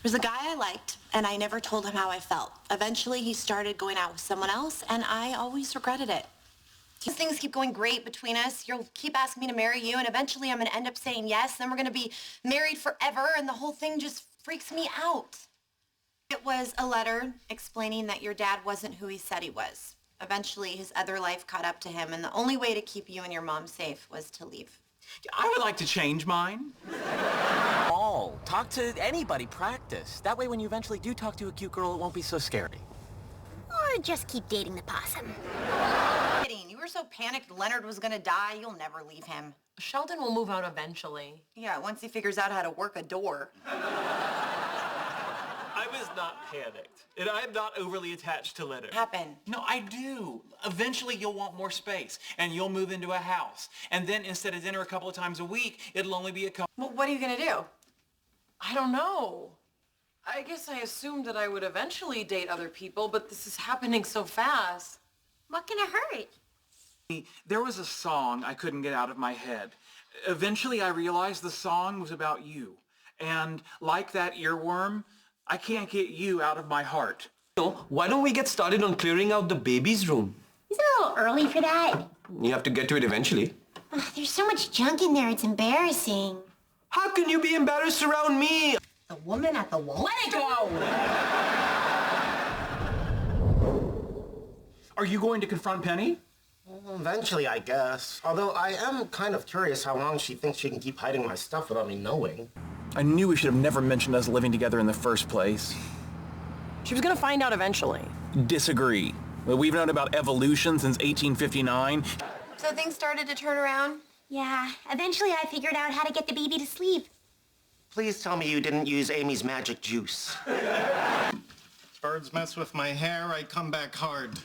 There's a guy I liked, and I never told him how I felt. Eventually, he started going out with someone else, and I always regretted it. Things keep going great between us. You'll keep asking me to marry you, and eventually I'm going to end up saying yes, then we're going to be married forever, and the whole thing just freaks me out. It was a letter explaining that your dad wasn't who he said he was. Eventually, his other life caught up to him, and the only way to keep you and your mom safe was to leave. I would like to change mine. Talk to anybody, practice. That way when you eventually do talk to a cute girl, it won't be so scary. Or just keep dating the possum. Kidding. You were so panicked Leonard was gonna die, you'll never leave him. Sheldon will move out eventually. Yeah, once he figures out how to work a door. I was not panicked, and I'm not overly attached to Leonard. Happen. No, I do. Eventually, you'll want more space, and you'll move into a house. And then instead of dinner a couple of times a week, it'll only be a couple... Well, what are you gonna do? I don't know. I guess I assumed that I would eventually date other people, but this is happening so fast. What can it hurt? There was a song I couldn't get out of my head. Eventually, I realized the song was about you. And like that earworm, I can't get you out of my heart. So, why don't we get started on clearing out the baby's room? Isn't it a little early for that? You have to get to it eventually. Ugh, there's so much junk in there, it's embarrassing. How can you be embarrassed around me? The woman at the wall? Let it go! Are you going to confront Penny? Well, eventually, I guess. Although I am kind of curious how long she thinks she can keep hiding my stuff without me knowing. I knew we should have never mentioned us living together in the first place. She was gonna find out eventually. Disagree. Well, we've known about evolution since 1859. So things started to turn around? Yeah, eventually I figured out how to get the baby to sleep. Please tell me you didn't use Amy's magic juice. Birds mess with my hair, I come back hard.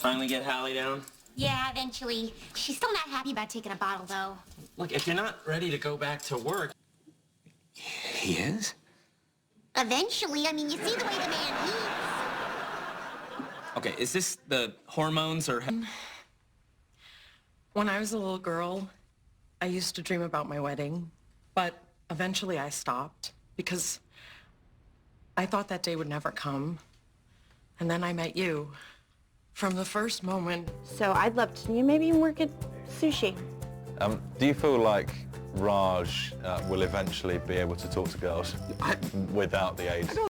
Finally get Hallie down? Yeah, eventually. She's still not happy about taking a bottle, though. Look, if you're not ready to go back to work... He is? Eventually, I mean, you see the way the man eats. Okay, is this the hormones or... When I was a little girl, I used to dream about my wedding, but eventually I stopped because I thought that day would never come. And then I met you. From the first moment. So I'd love to maybe work at sushi. Do you feel like Raj will eventually be able to talk to girls without the age?